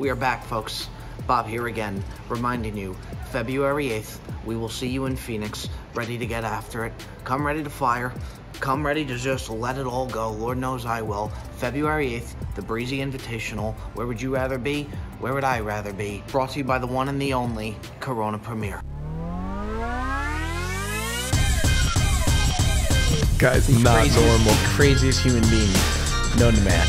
We are back, folks. Bob here again, reminding you, February 8th, we will see you in Phoenix, ready to get after it. Come ready to fire. Come ready to just let it all go. Lord knows I will. February 8th, the Breezy Invitational. Where would you rather be? Where would I rather be? Brought to you by the one and the only Corona Premier. Guys, not normal. Craziest human being known to man.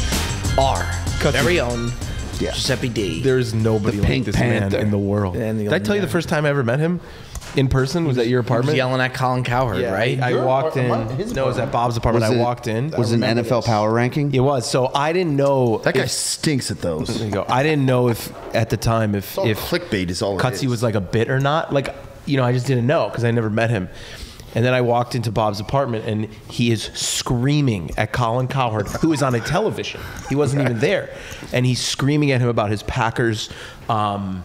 Our very own Giuseppe D. There's nobody like this man in the world. Did I tell you the first time I ever met him in person was at your apartment? Yelling at Colin Cowherd, right? I walked in. No, it was at Bob's apartment. I walked in. Was it an NFL power ranking? It was. So I didn't know. That guy stinks at those. There you go. I didn't know if at the time if clickbait is all Cutsy was like a bit or not. Like, you know, I just didn't know because I never met him. And then I walked into Bob's apartment, and he is screaming at Colin Cowherd, who is on a television. He wasn't even there. And he's screaming at him about his Packers rankings.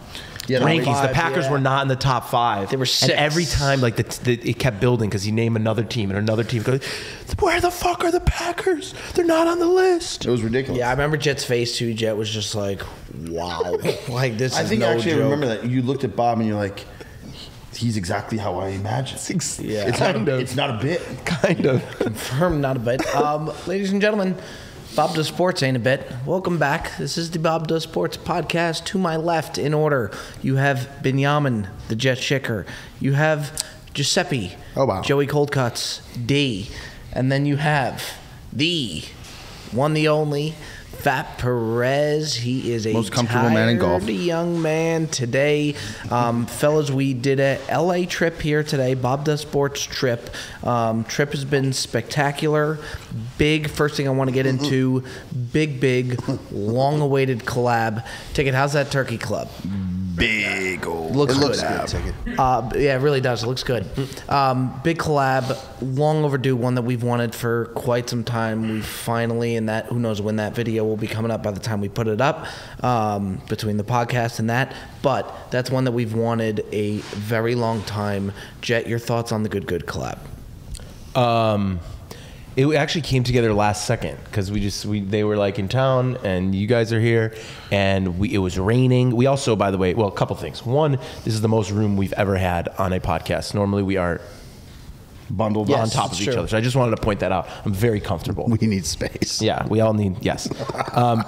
The Packers were not in the top 5. They were 6. And every time, like, it kept building because he named another team, and another team goes, where the fuck are the Packers? They're not on the list. It was ridiculous. Yeah, I remember Jet's face, too. Jet was just like, wow. Like, this is no joke. I think actually I remember that. You looked at Bob, and you're like, he's exactly how I imagine. Yeah, it's not a bit. Kind of. Confirmed, not a bit. Ladies and gentlemen, Bob Does Sports ain't a bit. Welcome back. This is the Bob Does Sports podcast. To my left, in order, you have Benjamin, the Jet Schicker. You have Giuseppe, Joey Coldcuts, D. And then you have the one, the only, Fat Perez. He is a most comfortable man in golf. Young man today. Fellas, we did a LA trip here today. Bob Does Sports trip. Trip has been spectacular. Big, first thing I want to get into, big, long-awaited collab. Ticket, how's that Turkey Club? Big old. Looks good. Ticket. Yeah, it really does. It looks good. Big collab, long overdue, one that we've wanted for quite some time. We finally, and that, who knows when that video will be coming up by the time we put it up, between the podcast and that. But that's one that we've wanted a very long time. Jet, your thoughts on the Good collab? It actually came together last second because they were like in town and you guys are here and it was raining. We also, by the way, well, a couple things. One, this is the most room we've ever had on a podcast. Normally we are bundled on top of each other. So I just wanted to point that out. I'm very comfortable. We need space. Yeah, we all need, yes.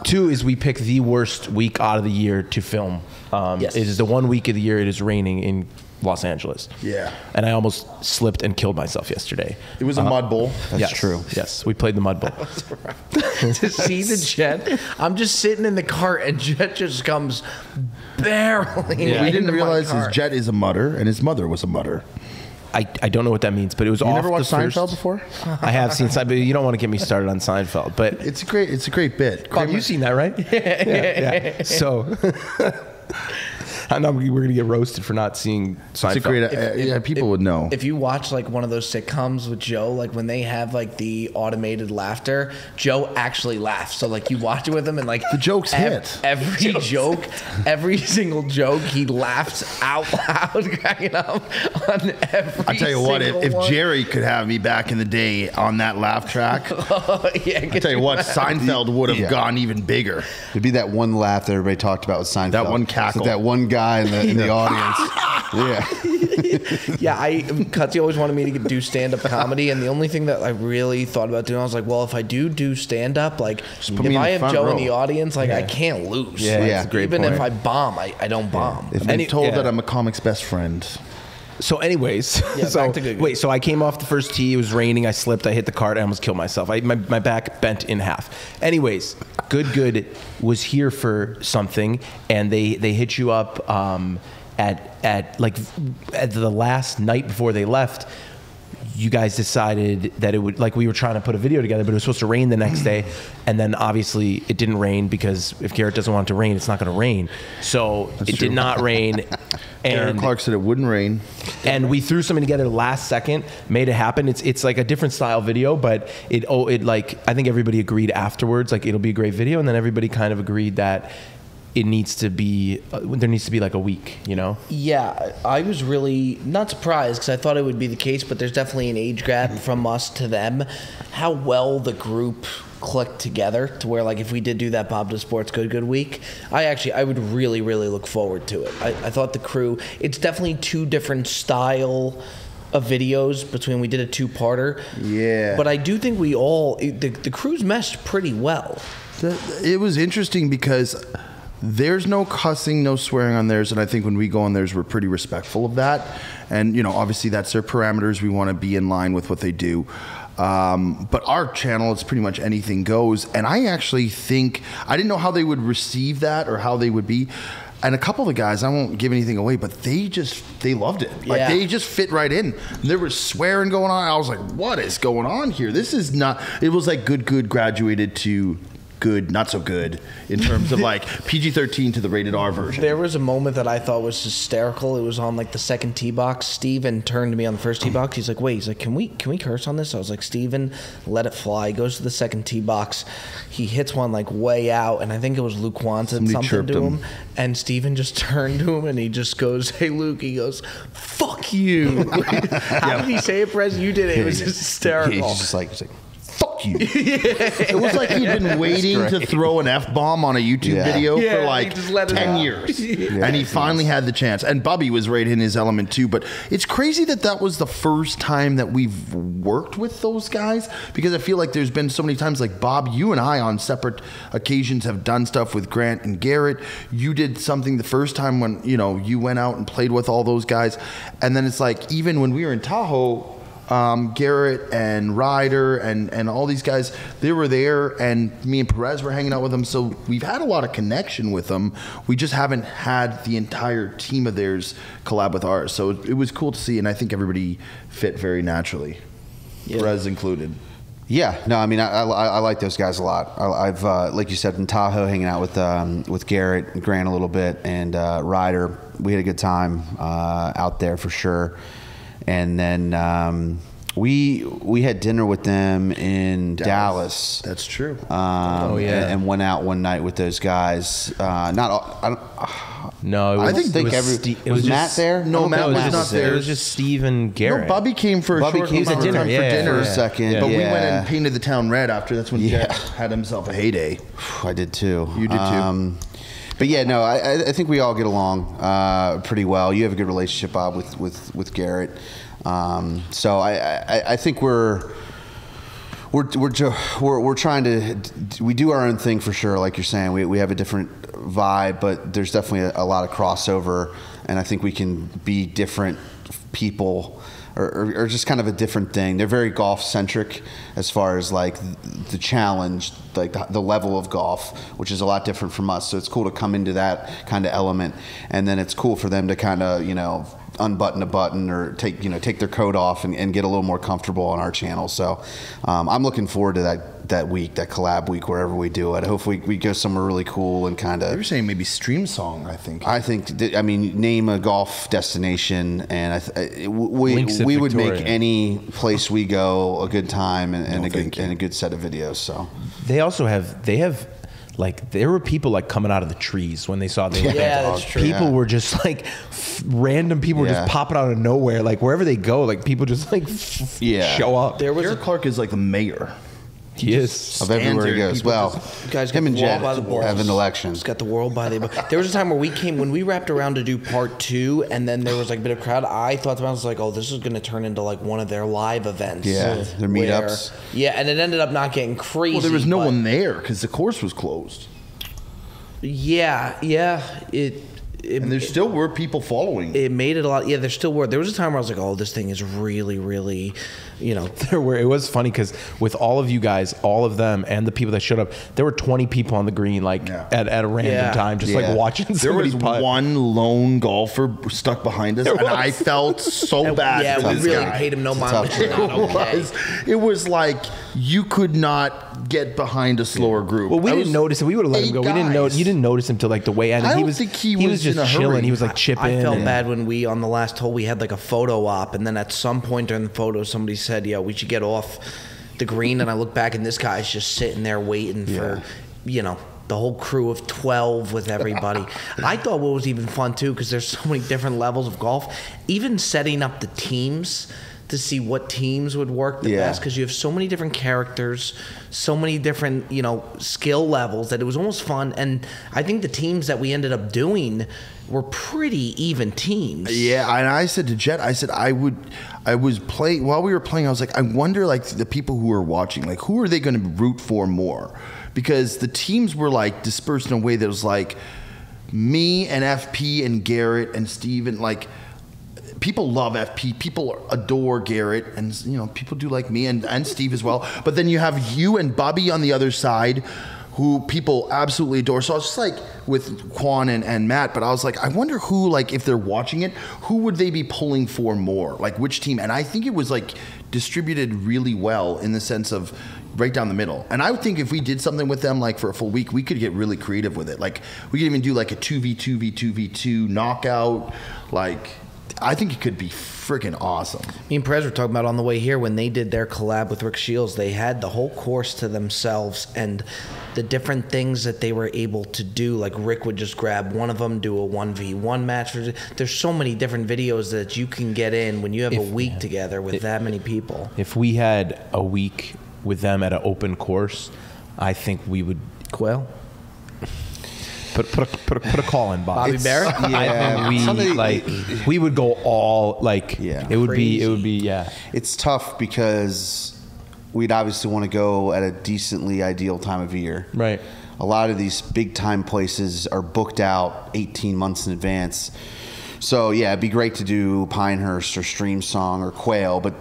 2 is we pick the worst week out of the year to film. It is the one week of the year it is raining in Los Angeles. Yeah. And I almost slipped and killed myself yesterday. It was a mud bowl. That's true. Yes, we played the mud bowl. To see the Jet, I'm just sitting in the cart and Jet just comes barreling. We didn't realize his Jet is a mutter and his mother was a mutter. I don't know what that means, but it was off. You never watched Seinfeld before? I have seen Seinfeld, but you don't want to get me started on Seinfeld. But it's a great bit. Bob, you've seen that, right? Yeah. So I know we're going to get roasted for not seeing Seinfeld. It's a great, people would know. If you watch like one of those sitcoms with Joe, like when they have like the automated laughter, Joe actually laughs. So like you watch it with him and like the jokes hit. Every joke, every single joke, he laughs out loud, cracking up on every I tell you what, if one. Jerry could have me back in the day on that laugh track, I tell you what, Seinfeld would have gone even bigger. It'd be that one laugh that everybody talked about with Seinfeld. That one cackle. So that one guy in the audience. Cutsy always wanted me to do stand-up comedy, and the only thing that I really thought about doing, I was like, well, if I do stand-up, like if I have Joe in the audience, like I can't lose. That's a great even point. If I bomb, I don't bomb. If I'm told that I'm a comic's best friend. So anyways, back to good. So I came off the first tee. It was raining. I slipped. I hit the cart. I almost killed myself. My back bent in half. Anyways, Good was here for something, and they hit you up at the last night before they left. You guys decided that it would, like, we were trying to put a video together, but it was supposed to rain the next day. And then obviously it didn't rain because if Garrett doesn't want it to rain, it's not going to rain. So it did not rain. Aaron Clark said it wouldn't rain. And we threw something together last second, made it happen. It's like a different style video, but it like, I think everybody agreed afterwards, like it'll be a great video. And then everybody kind of agreed that it needs to be, there needs to be like a week, you know? Yeah, I was really not surprised because I thought it would be the case, but there's definitely an age gap from us to them. How well the group click together to where, like, if we did do that Bob Does Sports Good week, I would really, really look forward to it. I thought the crew, it's definitely two different style of videos between, we did a two-parter. Yeah. But I do think the crews meshed pretty well. It was interesting because there's no cussing, no swearing on theirs, and I think when we go on theirs, we're pretty respectful of that. And, you know, obviously that's their parameters. We want to be in line with what they do. But our channel, it's pretty much anything goes. And I actually think, I didn't know how they would receive that or how they would be. And a couple of the guys, I won't give anything away, but they loved it. Like, they just fit right in. There was swearing going on. I was like, what is going on here? This is not, it was like good graduated to good, not so good, in terms of like PG-13 to the rated R version. There was a moment that I thought was hysterical. It was on like the second tee box. Steven turned to me on the first tee box. He's like, wait, he's like, can we curse on this? I was like, Steven, let it fly. He goes to the second tee box. He hits one like way out, and I think it was Luke Wan said something to him. And Steven just turned to him and he just goes, hey Luke, he goes, fuck you. How did he say it, Perez? You did it. It was hysterical. He's just like fuck you. It was like he'd been waiting to throw an F-bomb on a YouTube video for like 10 years. And he finally had the chance. And Bubby was right in his element too. But it's crazy that was the first time that we've worked with those guys, because I feel like there's been so many times, like Bob, you and I on separate occasions have done stuff with Grant and Garrett. You did something the first time when, you know, you went out and played with all those guys. And then it's like, even when we were in Tahoe, Garrett and Ryder and all these guys, they were there, and me and Perez were hanging out with them. So we've had a lot of connection with them. We just haven't had the entire team of theirs collab with ours. So it was cool to see, and I think everybody fit very naturally, Perez included. Yeah, no, I mean, I like those guys a lot. I've like you said, in Tahoe, hanging out with Garrett and Grant a little bit, and Ryder. We had a good time out there for sure. And then we had dinner with them in Dallas. That's true. And went out one night with those guys. No, I think was Matt there? No, Matt was not there. It was just Steve and Garrett. No, Bubby came for a short amount of time for a second. But we went and painted the town red after. That's when Jet had himself a heyday. I did too. You did too. But yeah, no, I think we all get along pretty well. You have a good relationship, Bob, with Garrett. So I think we're trying to, we do our own thing for sure. Like you're saying, we have a different vibe, but there's definitely a lot of crossover, and I think we can be different people. Or just kind of a different thing. They're very golf centric as far as like the challenge, like the level of golf, which is a lot different from us. So it's cool to come into that kind of element, and then it's cool for them to kind of, you know, unbutton a button or take their coat off and get a little more comfortable on our channel. So I'm looking forward to that week, that collab week, wherever we do it. Hopefully we go somewhere really cool and kind of. You were saying maybe Stream Song, I think. I mean, name a golf destination, and we would make any place we go a good time and a good set of videos. So they have. Like, there were people like coming out of the trees when they saw the event. Yeah, that's true. People were just like random people were just popping out of nowhere. Like, wherever they go, like people just like show up. Garrett Clark is like the mayor. He is. Of everywhere he goes. Well, guys, him and Jet by the balls. have an election. Just got the world by the balls. There was a time where when we wrapped around to do part 2, and then there was like a bit of crowd. I thought I was like, oh, this is going to turn into like one of their live events. Yeah, their meetups. Yeah, and it ended up not getting crazy. Well, there was no one there because the course was closed. Yeah. And there still were people following. It made it a lot. Yeah, there still were. There was a time where I was like, oh, this thing is really, really, you know. It was funny because with all of you guys, all of them, and the people that showed up, there were 20 people on the green, like at a random time, just like watching somebody There was putt. one lone golfer stuck behind us, and I felt so bad. Yeah, for we this really guy. paid him no mind. It was like you could not get behind a slower group. Well, we didn't notice it. We would have let him go. We didn't know. You didn't notice him till like the way ended. I don't think he was just in a chilling. hurry. He was like chipping. I felt bad when we, on the last hole, we had like a photo op, and then at some point during the photo, somebody said, yeah, we should get off the green, and I look back, and this guy's just sitting there waiting for, you know, the whole crew of 12 with everybody. I thought what was even fun, too, because there's so many different levels of golf, even setting up the teams to see what teams would work the best, because you have so many different characters, so many different, you know, skill levels, that it was almost fun. And I think the teams that we ended up doing were pretty even teams. Yeah, and I said to Jet, I said I was playing while we were playing. I was like, I wonder, like, the people who are watching, like, who are they going to root for more? Because the teams were like dispersed in a way that was like me and FP and Garrett and Steven, like. People love FP. People adore Garrett, and you know, people do like me and Steve as well. But then you have you and Bobby on the other side, who people absolutely adore. So I was just like with Quan and Matt, but I was like, I wonder who, like, if they're watching it, who would they be pulling for more? Like, which team? And I think it was like distributed really well in the sense of right down the middle. And I would think if we did something with them, like for a full week, we could get really creative with it. Like, we could even do like a 2v2v2v2 knockout, like. I think it could be freaking awesome. Me and Perez were talking about on the way here when they did their collab with Rick Shields. They had the whole course to themselves, and the different things that they were able to do. Like Rick would just grab one of them, do a 1v1 match. There's so many different videos that you can get in when you have a week together with that many people. If we had a week with them at an open course, I think we would. Quail? Put a call in, Bobby Barrett. I think we would go all like. Yeah. It would be. It's tough because we'd obviously want to go at a decently ideal time of year. Right. A lot of these big time places are booked out 18 months in advance. So yeah, it'd be great to do Pinehurst or Streamsong or Quail, but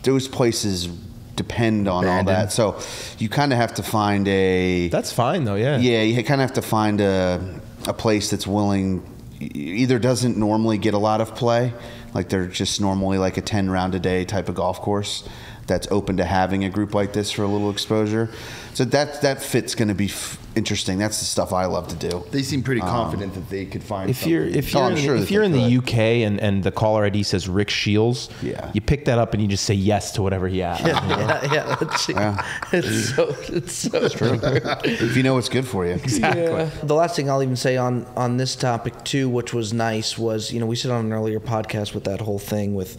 those places depend on all that. So you kind of have to find a. That's fine though. Yeah. Yeah, you kind of have to find a place that's willing. Either doesn't normally get a lot of play, like they're just normally like a 10 round a day type of golf course that's open to having a group like this for a little exposure. So that fit's going to be interesting. That's the stuff I love to do. They seem pretty confident that they could find. If you're in the UK and the caller ID says Rick Shields, you pick that up and you just say yes to whatever he asks. It's so true. If you know what's good for you, exactly. Yeah. The last thing I'll even say on this topic too, which was nice, was, you know, we said on an earlier podcast with that whole thing with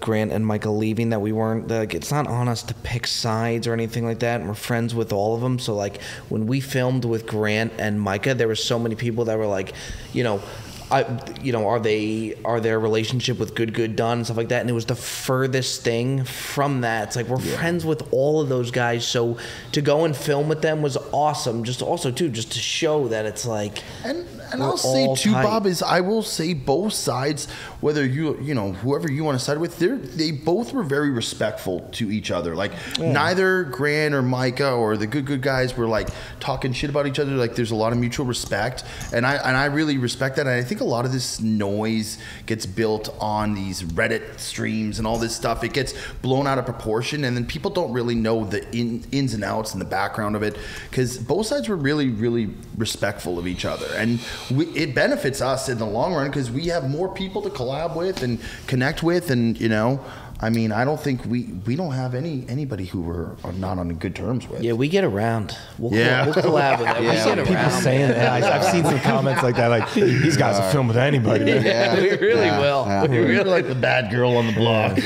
Grant and Micah leaving, that we weren't like, it's not on us to pick sides or anything like that, and we're friends with all of them. So like when we filmed with Grant and Micah, there were so many people that were like, you know, are their relationship with Good done and stuff like that, and it was the furthest thing from that. It's like we're friends with all of those guys, so to go and film with them was awesome. Just also too, just to show that it's like. And I'll say too, tight. Bob, is I will say both sides, whether you know whoever you want to side with, they both were very respectful to each other. Like neither Grant or Micah or the good guys were like talking shit about each other. Like there's a lot of mutual respect, and I really respect that. And I think a lot of this noise gets built on these Reddit streams and all this stuff. It gets blown out of proportion, and then people don't really know the ins and outs and the background of it, because both sides were really, really respectful of each other, and it benefits us in the long run because we have more people to collab with and connect with, and you know, I mean, I don't think we don't have anybody who we're not on good terms with. Yeah, we get around. We'll collab with them. Yeah. People saying that. I've seen some comments like that. Like these guys will film with anybody. Yeah. We really will. Yeah. We're really like the bad girl on the block.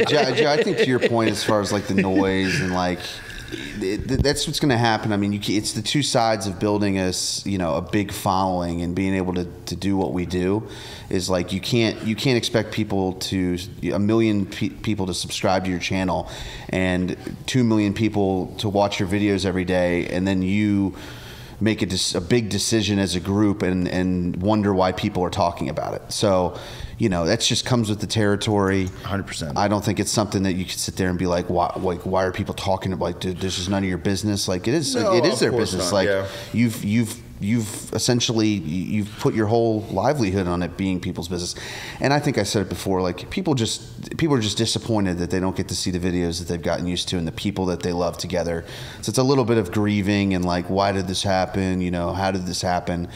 Joe, I think to your point, as far as like the noise and like. That's what's going to happen. I mean, it's the two sides of building a big following and being able to do what we do. Is like you can't expect people to 1 million people to subscribe to your channel and 2 million people to watch your videos every day, and then you make a big decision as a group and wonder why people are talking about it. So. You know, that just comes with the territory. 100%. I don't think it's something that you can sit there and be like, why are people talking about? Like, dude, this is none of your business. Like, it is. No, it is their business. Not, like, you've essentially put your whole livelihood on it being people's business. And I think I said it before. Like, people are just disappointed that they don't get to see the videos that they've gotten used to and the people that they love together. So it's a little bit of grieving and like, why did this happen? You know, how did this happen?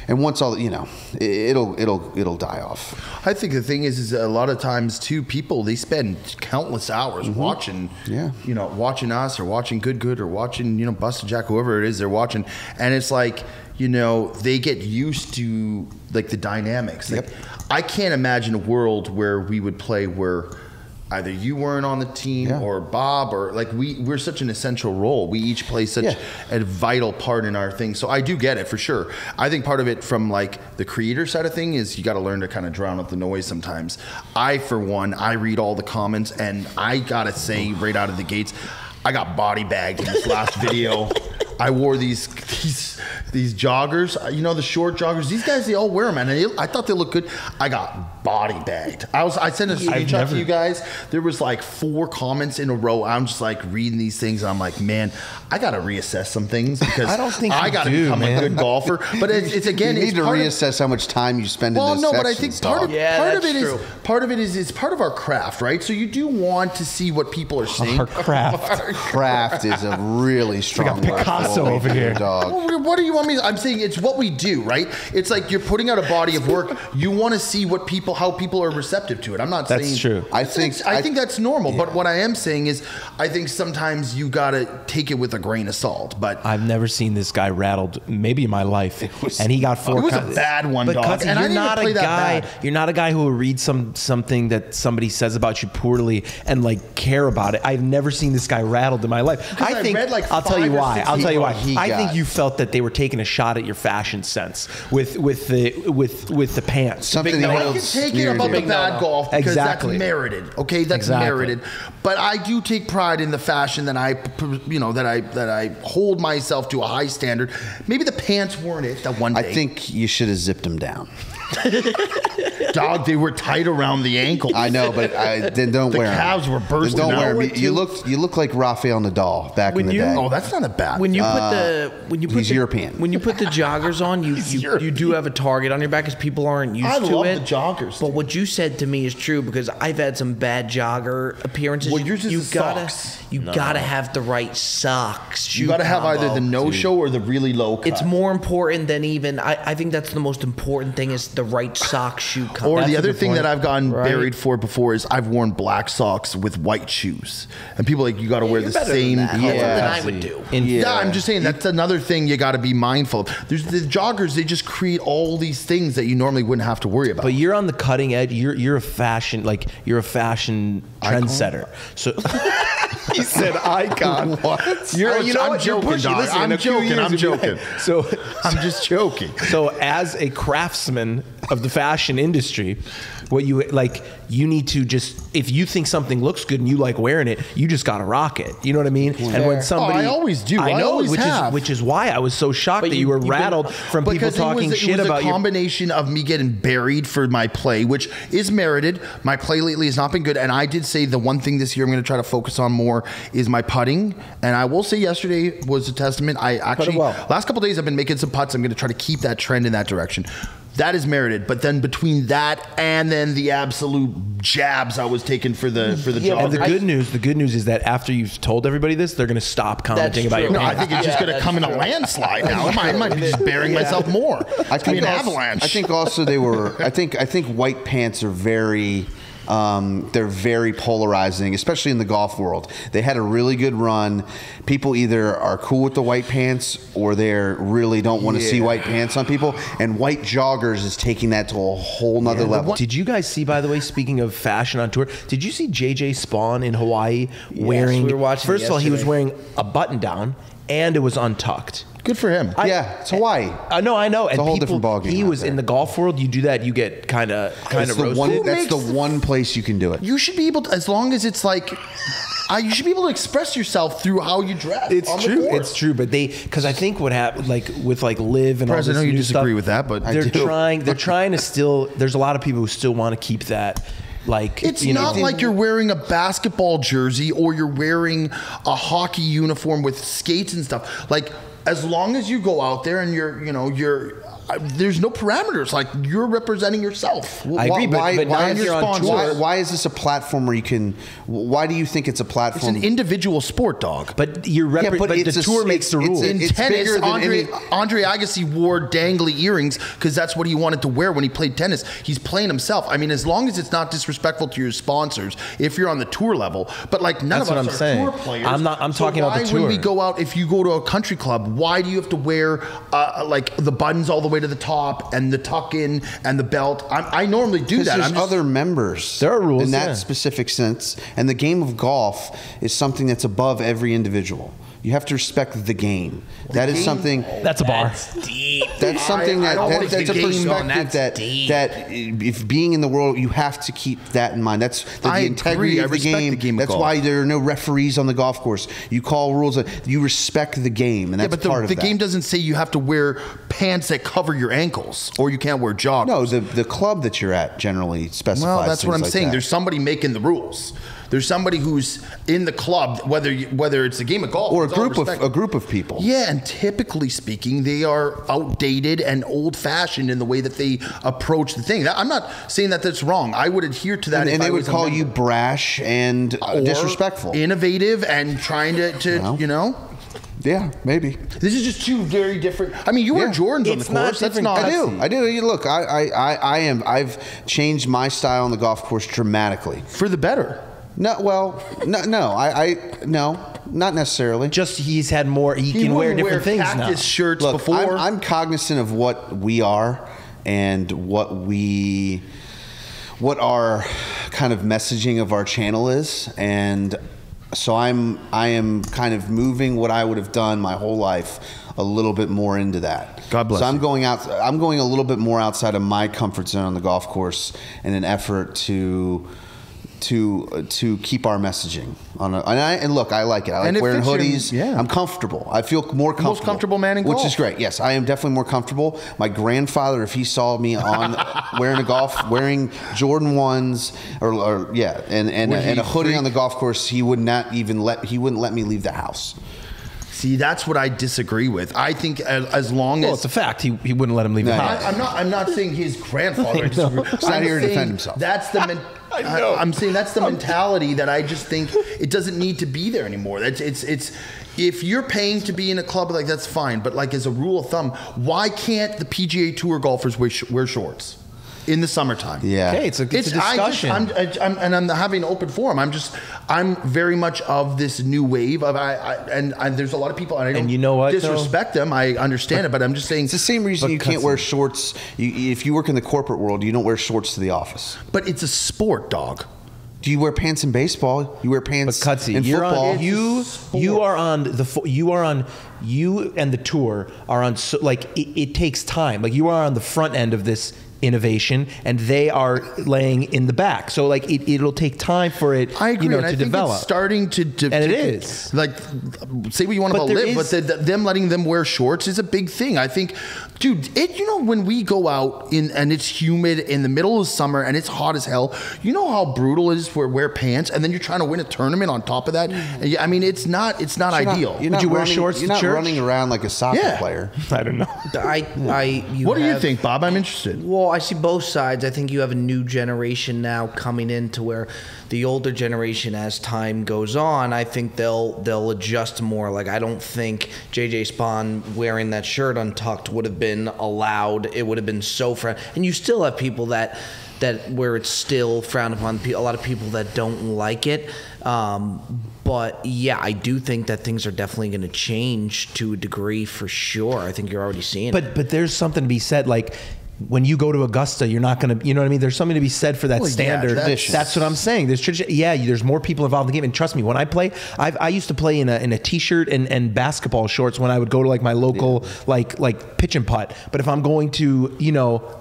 And once all, you know, it'll die off. I think the thing is a lot of times too, people, they spend countless hours watching, you know, watching us or watching Good or watching, you know, Busted Jack, whoever it is they're watching. And it's like, you know, they get used to like the dynamics. Like, I can't imagine a world where we would play where either you weren't on the team or Bob, or like we're such an essential role. We each play such a vital part in our thing. So I do get it for sure. I think part of it from like the creator side of thing is you got to learn to kind of drown out the noise sometimes. For one, I read all the comments, and I gotta say right out of the gates, I got body bagged in this last video. I wore these joggers, the short joggers. These guys, they all wear them, and I thought they looked good. I got body bagged. I sent a screenshot to you guys. There was like 4 comments in a row. I'm just like reading these things, and I'm like, man, I got to reassess some things because I don't think I got to become a good golfer. But it's again, you need to reassess how much time you spend in this. Well, no, but I think part of it is it's part of our craft, right? So you do want to see what people are saying. Our craft. Craft is a really strong word. Picasso over here, dog. Well, what do you want me? I'm saying it's what we do, right? It's like you're putting out a body of work. You want to see how people are receptive to it. I'm not saying that's true. I think that's normal. But what I am saying is, I think sometimes you gotta take it with a grain of salt. But I've never seen this guy rattled, maybe in my life, and he got 4. It was a bad one, dog. And you're not a guy. You're not a guy who will read something that somebody says about you poorly and like care about it. I've never seen this guy rattled in my life. I think I'll tell you why. I got. think you felt that they were taking a shot at your fashion sense with the pants. Something I can take it about the bad golf because that's merited. Okay, that's merited. But I do take pride in the fashion that I hold myself to a high standard. Maybe the pants weren't it that one day. I think you should have zipped them down. Dog, they were tight around the ankle. I know, but then don't wear them. The calves were bursting. Don't wear them. them. You look like Rafael Nadal back in the day. Oh, that's not a bad. He's European. When you put the joggers on, you do have a target on your back because people aren't used to it. I love the joggers. But what you said to me is true because I've had some bad jogger appearances. Well, yours is socks. You gotta have the right socks. You gotta have either the no-show or the really low cut. It's more important than even. I think that's the most important thing is the right sock shoe cut. Or the other thing that I've gotten buried for before is I've worn black socks with white shoes, and people are like, you got to wear the same color. That's something I would do. Yeah, I'm just saying that's another thing you got to be mindful of. There's the joggers; they just create all these things that you normally wouldn't have to worry about. But you're on the cutting edge. You're a fashion trendsetter. So he said icon. What? I'm joking, dog. I'm joking. So I'm just joking. So as a craftsman of the fashion industry, what you need to just, if you think something looks good and you like wearing it, you just gotta rock it. You know what I mean? And when somebody, I always do. I know, always have. which is why I was so shocked that you were rattled from people talking shit about you. It was a combination of me getting buried for my play, which is merited. My play lately has not been good, and I did say the one thing this year I'm going to try to focus on more is my putting. And I will say yesterday was a testament. I actually last couple of days I've been making some putts. I'm going to try to keep that trend in that direction. That is merited, but then between that and then the absolute jabs I was taking for the job. And the good news is that after you've told everybody this, they're going to stop commenting about your pants. No, I think it's just going to come in a landslide now. I might be just burying myself more. I think an avalanche. I think also they were. I think white pants are very. They're very polarizing, especially in the golf world. They had a really good run. People either are cool with the white pants or they really don't want to see white pants on people. And white joggers is taking that to a whole nother level. Did you guys see, by the way, speaking of fashion on tour, did you see JJ Spawn in Hawaii wearing, we were watching first of all, he was wearing a button down and it was untucked. Good for him. It's Hawaii. I know. It's a whole different ballgame. He was in the golf world. You do that, you get kind of roasted. That's the one place you can do it. You should be able to, as long as it's like, you should be able to express yourself through how you dress. It's true. But because I think what happened, like with Liv and all this I know you new disagree stuff, with that, but they're trying to still. There's a lot of people who still want to keep that. It's not like you're wearing a basketball jersey or you're wearing a hockey uniform with skates and stuff. Like, as long as you go out there and there's no parameters. Like, you're representing yourself. I agree, but why if you're on tour, why is this a platform where you can? Why do you think it's a platform? It's an individual sport, dog. But the tour makes the rules. In tennis, Andre Agassi wore dangly earrings because that's what he wanted to wear when he played tennis. He's playing himself. I mean, as long as it's not disrespectful to your sponsors, if you're on the tour level. But like none of us are tour players. I'm talking about the tour. Why when we go out, if you go to a country club, Why do you have to wear like the buttons all the way to the top and the tuck in and the belt? I normally do that. There's other members. There are rules in that specific sense, and the game of golf is something that's above every individual. You have to respect the game. That is something. That's a bar. That's something that's a perspective that if being in the world, you have to keep that in mind. That's the integrity of the game. That's why there are no referees on the golf course. You call rules. You respect the game, and that's part of that. The game doesn't say you have to wear pants that cover your ankles, or you can't wear joggers. No, the club that you're at generally specifies. Well, that's what I'm saying. That. There's somebody making the rules. There's somebody who's in the club, whether it's a game of golf or a group of people. Yeah, and typically speaking, they are outdated and old-fashioned in the way that they approach the thing. I'm not saying that that's wrong. I would adhere to that. And they would call you brash and disrespectful, innovative, and trying to you know. Yeah, maybe. This is just two very different. I mean, you wear Jordans on the course. That's not. I do. Look, I am. I've changed my style on the golf course dramatically for the better. No, well, no, not necessarily. Just he's had more. He can wear different things now. Shirts Look, before. I'm cognizant of what we are and what our kind of messaging of our channel is, and so I am kind of moving what I would have done my whole life a little bit more into that. God bless. So I'm going a little bit more outside of my comfort zone on the golf course in an effort to keep our messaging on and look, I like it. I like wearing hoodies. I'm comfortable. I feel more comfortable. Most comfortable man in golf. Which is great. Yes, I am definitely more comfortable. My grandfather, if he saw me on wearing Jordan 1s and a hoodie on the golf course, he would not even let me leave the house. See, that's what I disagree with. I think as long as it's a fact, he wouldn't let him leave the house. I'm not saying his grandfather. He's not here to defend himself. That's the. I'm saying that's the mentality that I just think it doesn't need to be there anymore. It's if you're paying to be in a club, like that's fine. But like as a rule of thumb, why can't the PGA Tour golfers wear shorts in the summertime? Yeah, okay, it's a discussion. I'm having an open forum. I'm very much of this new wave of and there's a lot of people, and I don't you know what, disrespect them. I understand it, but I'm just saying it's the same reason you can't wear shorts. If you work in the corporate world, you don't wear shorts to the office. But it's a sport, dog. Do you wear pants in baseball? You wear pants in football. You and the tour are on. It takes time. Like you are on the front end of this innovation, and they are laying in the back. So like it'll take time for it, I agree, to I develop. Think it's starting to and it is like say what you want about LIV, but them letting them wear shorts is a big thing. I think, dude, when we go out and it's humid in the middle of summer and it's hot as hell, you know how brutal it is to wear pants, and then you're trying to win a tournament on top of that. I mean, it's not ideal. Would you wear shorts? You're not running around like a soccer player. I don't know. What do you think, Bob? I'm interested. Well, I see both sides. I think you have a new generation now coming in to where the older generation, as time goes on, I think they'll adjust more. Like I don't think JJ Spawn wearing that shirt untucked would have been allowed. It would have been so and you still have people that where it's still frowned upon. A lot of people that don't like it. But yeah, I do think that things are definitely going to change to a degree for sure. I think you're already seeing it. But there's something to be said, like when you go to Augusta, you're not going to, you know what I mean? There's something to be said for that standard. That's what I'm saying. There's tradition. Yeah, there's more people involved in the game. And trust me, when I play, I used to play in a t-shirt and basketball shorts when I would go to like my local like pitch and putt. But if I'm going to,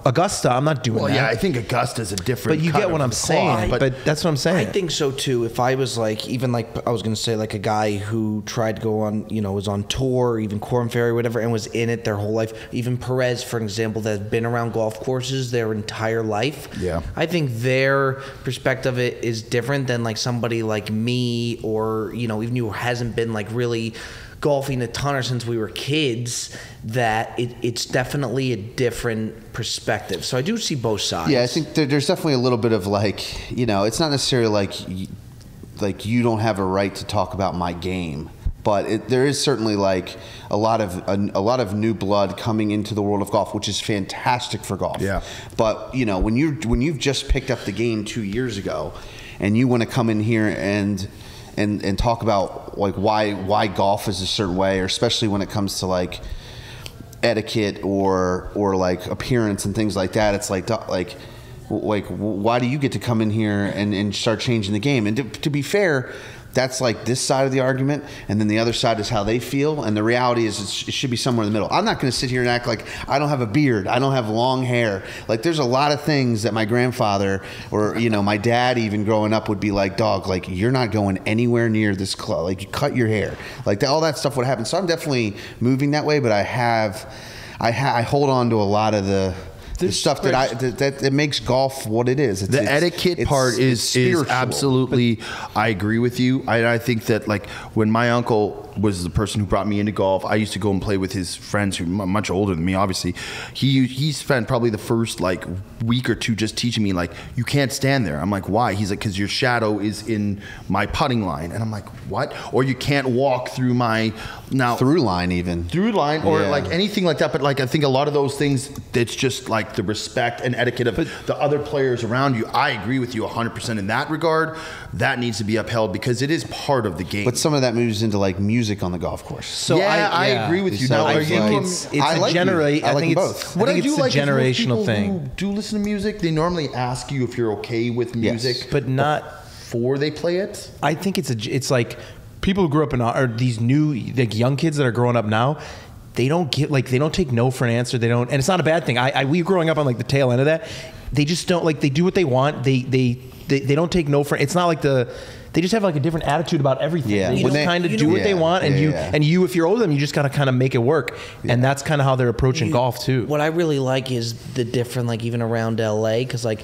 Augusta, I'm not doing that. Yeah, I think Augusta's a different. But you get what I'm saying. But that's what I'm saying. I think so too. If I was I was going to say like a guy who tried to go on, was on tour, even Korn Ferry, whatever, and was in it their whole life. Even Perez, for example, that's been around golf courses their entire life. Yeah, I think their perspective of it is different than like somebody like me, or even who hasn't been like really golfing a ton or since we were kids. That it's definitely a different perspective. So I do see both sides. Yeah, I think there's definitely a little bit of it's not necessarily like you don't have a right to talk about my game. But there is certainly like a lot of new blood coming into the world of golf, which is fantastic for golf. Yeah. But when you've just picked up the game 2 years ago, and you want to come in here and and talk about like why golf is a certain way, or especially when it comes to like etiquette or like appearance and things like that. It's like why do you get to come in here and start changing the game? And to be fair, that's like this side of the argument, and then the other side is how they feel. And the reality is it should be somewhere in the middle. I'm not going to sit here and act like I don't have a beard, I don't have long hair. Like there's a lot of things that my grandfather or my dad even growing up would be like, dog, like you're not going anywhere near this club. Like you cut your hair, like all that stuff would happen. So I'm definitely moving that way, but I hold on to a lot of the stuff that makes golf what it is. The etiquette part is absolutely. I agree with you. I think that like when my uncle was the person who brought me into golf, I used to go and play with his friends who are much older than me. Obviously, he spent probably the first like week or two just teaching me like you can't stand there. I'm like, why? He's like, because your shadow is in my putting line, and I'm like, what? Or you can't walk through my through line or like anything like that. But like I think a lot of those things, it's just like the respect and etiquette of the other players around you. I agree with you 100% in that regard. That needs to be upheld because it is part of the game. But some of that moves into like music on the golf course. So I agree with you. Now, I think it's both. What I do it's like a generational thing. Who do listen to music? They normally ask you if you're okay with music, but not before they play it. I think it's like people who grew up or these new like young kids that are growing up now. They don't take no for an answer. They don't, and it's not a bad thing. We growing up on like the tail end of that. They just don't like. They do what they want. They don't take no for. It's not like they just have like a different attitude about everything. Yeah. They just kind of do what they want, and you if you're older than them, you just gotta kind of make it work. Yeah. And that's kind of how they're approaching golf too. What I really like is the different, like even around LA, because like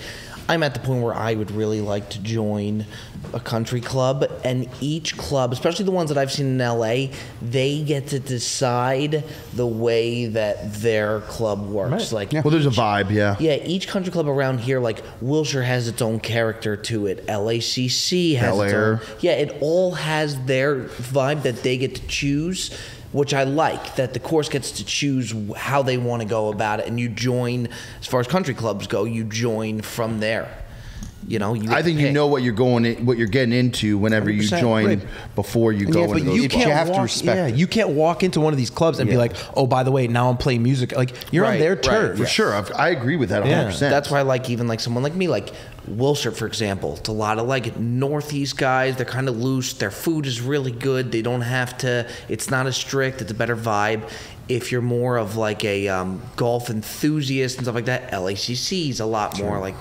I'm at the point where I would really like to join a country club, and each club, especially the ones that I've seen in LA, they get to decide the way that their club works. Right. Like, well, there's a vibe, yeah. Each country club around here, like Wilshire has its own character to it. LACC has its own. Yeah, it all has their vibe that they get to choose, which I like, that the course gets to choose how they want to go about it, and you join, as far as country clubs go, you join from there. I think you know what you're getting into whenever you join before you go into those clubs. You have to respect it. You can't walk into one of these clubs and be like, oh, by the way, now I'm playing music. Like, you're on their turf. For sure. I agree with that 100%. That's why I like even like someone like me, like Wilshire, for example. It's a lot of like Northeast guys. They're kind of loose. Their food is really good. They don't have to, it's not as strict. It's a better vibe. If you're more of like a golf enthusiast and stuff like that, LACC is a lot more like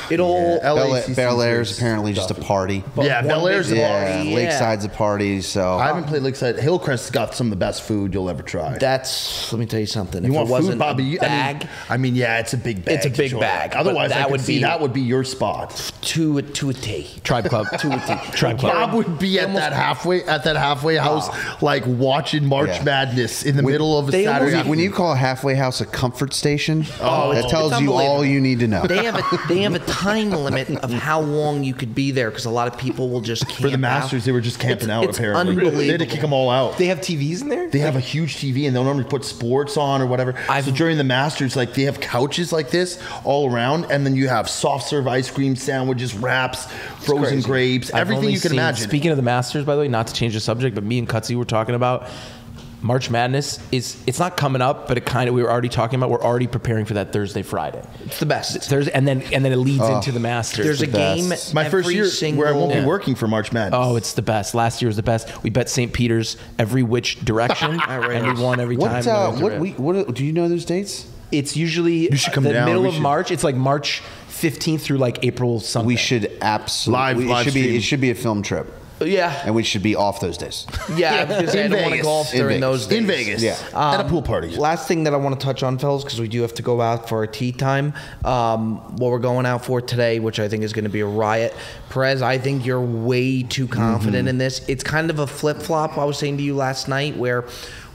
it all. Bel Air's apparently just a party. Bel Air's a party. Lakeside's a party. So I haven't played Lakeside. Hillcrest's got some of the best food you'll ever try. Let me tell you something. You want food, Bobby? Bag. I mean, it's a big bag. It's a big bag. Otherwise, that would be your spot. To a T. Tribe Club. To a T. Tribe Club. Bob would be at that halfway house, like watching March Madness in the middle of a Saturday. When you call a halfway house a comfort station, that tells you all you need to know. They have a time limit of how long you could be there, because a lot of people will just camp For the Masters, out. They were just camping out, it's apparently. Unbelievable. They had to kick them all out. They have TVs in there? They have a huge TV, and they'll normally put sports on or whatever. So during the Masters, like they have couches like this all around, and then you have soft serve ice cream, sandwiches, wraps, frozen grapes, everything you can imagine. Speaking of the Masters, by the way, not to change the subject, but me and Cutsy were talking about March Madness. It's not coming up, but we were already talking about. We're already preparing for that Thursday, Friday. It's the best. Thursday, and then it leads into the Masters. There's a game. My first year where I won't be working for March Madness. Oh, it's the best. Last year was the best. We bet St. Peter's every which direction, and we won every time. What do you know those dates? It's usually the middle of March. It's like March 15th through like April something. We should absolutely. It should be a film trip. Yeah. And we should be off those days. Yeah, because I don't want to golf during those days. In Vegas. Yeah. At a pool party. Last thing that I want to touch on, fellas, because we do have to go out for our tea time. What we're going out for today, which I think is going to be a riot. Perez, I think you're way too confident in this. It's kind of a flip-flop, I was saying to you last night, where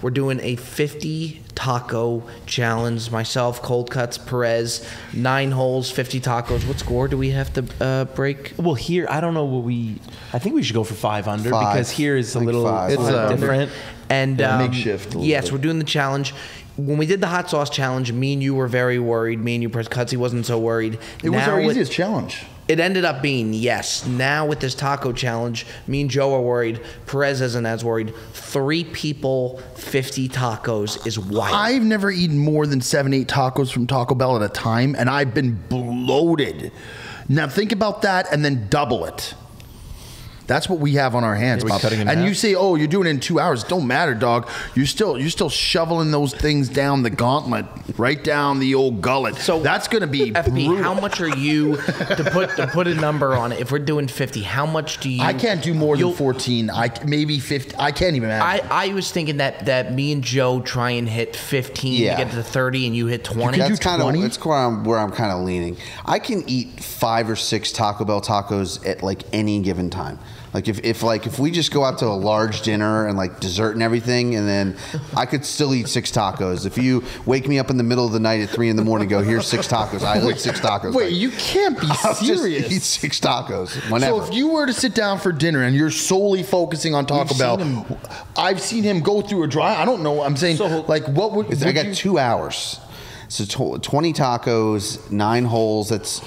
we're doing a 50 taco challenge. Myself, Cold Cuts, Perez, 9 holes, 50 tacos. What score do we have to break? Well, here, I don't know what I think we should go for 5 under because here is a little different. And makeshift. Yes, we're doing the challenge. When we did the hot sauce challenge, me and you were very worried. Me and you, Perez, Cutsy wasn't so worried. It was our easiest challenge. it ended up being yes. Now with this taco challenge, me and Joe are worried. Perez isn't as worried. 3 people, 50 tacos is wild. I've never eaten more than 7-8 tacos from Taco Bell at a time, and I've been bloated. Now think about that and then double it. That's what we have on our hands, Bob. And you say, "Oh, you're doing it in 2 hours." Don't matter, dog. You're still shoveling those things down the gauntlet, right down the old gullet. So that's going to be FP, brutal. how much are you to put a number on it? If we're doing 50, how much do you? I can't do more than 14. Maybe 50. I can't even imagine. I was thinking that me and Joe try and hit 15 to get to 30, and you hit 20. That's kind of it's where I'm kind of leaning. I can eat 5 or 6 Taco Bell tacos at like any given time. Like if we just go out to a large dinner and like dessert and everything, and then I could still eat 6 tacos. If you wake me up in the middle of the night at 3 in the morning, go, here's 6 tacos. I eat 6 tacos. Wait, you can't be serious. Just eat 6 tacos whenever. So if you were to sit down for dinner and you're solely focusing on Taco Bell, I've seen him go through a dry. I don't know. I'm saying like what would I got 2 hours. So 20 tacos, 9 holes. That's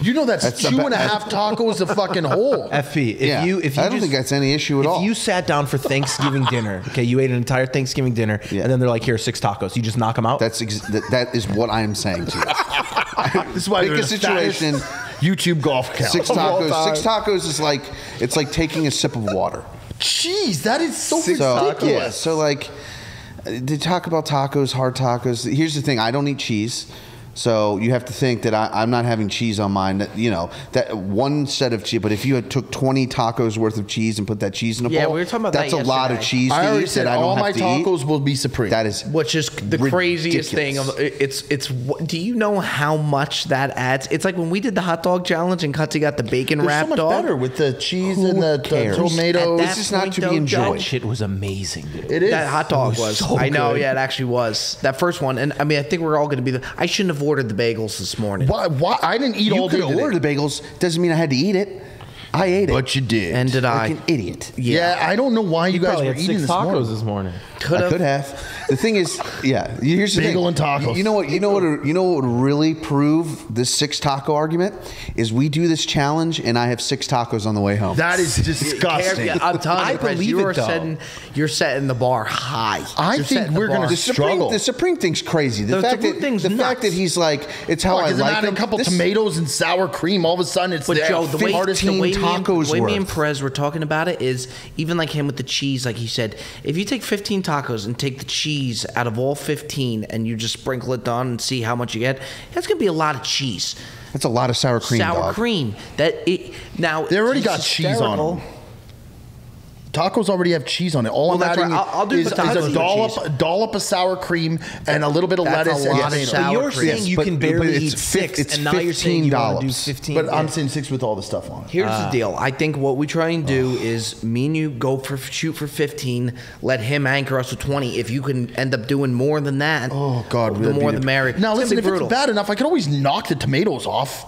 2.5 tacos a fucking hole. FP, if you I don't think that's any issue at all. If you sat down for Thanksgiving dinner, okay, you ate an entire Thanksgiving dinner, and then they're like, "Here, 6 tacos." You just knock them out. That is what I'm saying to you. This is why pick a situation. YouTube golf count. 6 tacos. 6 tacos is like it's like taking a sip of water. Jeez, that is so ridiculous. Yeah, so like to talk about tacos, hard tacos. Here's the thing: I don't eat cheese. So you have to think that I'm not having cheese on mine. That one set of cheese. But if you took 20 tacos worth of cheese and put that cheese in a bowl, we were talking about that's that a lot of cheese. I already to eat said that I don't all have my to tacos eat. will be supreme. That is which is the craziest thing. It's. Do you know how much that adds? It's like when we did the hot dog challenge and Cutsy got the bacon wrapped so much dog. better with the cheese and the tomatoes. This is not to be enjoyed. That shit was amazing. It is. That hot dog was. So I know. good. Yeah, it actually was. That first one, and I mean, I think we're all going to be. I shouldn't have ordered the bagels this morning. Why? I didn't eat all You day could today. order the bagels. Doesn't mean I had to eat it. I ate it. But you did. And did like I? an idiot. Yeah, I don't know why you guys Probably were had eating 6 this tacos morning. this morning. I could have. The thing is, here's the Bagel thing. and tacos. You know what would really prove this 6 taco argument is we do this challenge and I have 6 tacos on the way home. That is disgusting. I'm telling you, Chris, believe it, though. You're setting the bar high. I You're think setting the we're gonna bar. struggle. The Supreme thing's crazy. The fact that he's like, it's how I Because like add them. a couple tomatoes and sour cream, all of a sudden it's But there. Joe, the way me and worth. Perez were talking about it is even like him with the cheese, like he said, if you take 15 tacos and take the cheese out of all 15 and you just sprinkle it on and see how much you get, that's gonna be a lot of cheese. That's a lot of sour cream. Sour cream. Now They already it's got cheese on hysterical. them. Tacos already have cheese on it. All I'm that's adding right. I'll do is the tacos a with cheese. dollop of sour cream and a little bit of That's lettuce a and lot of tomato. sour You're cream. saying you Yes, can but barely it's eat 6, it's and now you're saying you want to do $15. 15. But I'm saying 6 with all the stuff on. Here's the deal. I think what we try and do is me and you shoot for 15, let him anchor us with 20. If you can end up doing more than that, Oh God, the more the merrier. Now It's listen, gonna if be brutal. it's bad enough, I can always knock the tomatoes off.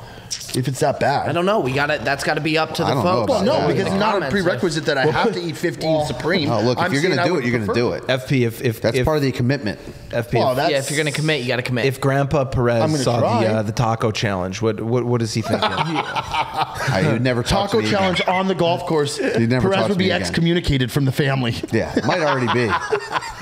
If it's that bad. I don't know. That's got to be up to the I don't know folks. about Well, no, that. because it's not a prerequisite that I have to eat 15 Supreme. Oh, look, if I'm you're saying going I to do would it, you're going to prefer- do it. FP, if That's part of the commitment. FP, Well, if- that's- Yeah, if you're going to commit, you got to commit. if Grandpa I'm Perez gonna saw try. the taco challenge, what is he thinking? I would never talk Taco to me challenge again. on the golf course. You'd never Perez talk would to be me again. excommunicated from the family. Yeah, it might already be.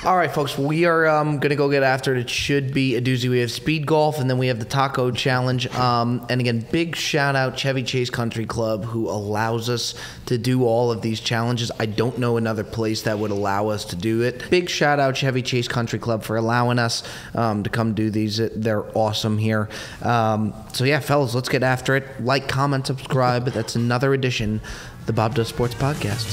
All right, folks, we are going to go get after it. It should be a doozy. We have speed golf, and then we have the taco challenge. And again, big shout out Chevy Chase Country Club, who allows us to do all of these challenges. I don't know another place that would allow us to do it. Big shout out Chevy Chase Country Club for allowing us to come do these. They're awesome here. So yeah, fellas, let's get after it. Like, comment, subscribe. That's another edition of the Bob Does Sports Podcast.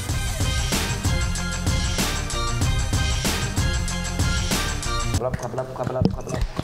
Clap it up, clap it up, clap it up.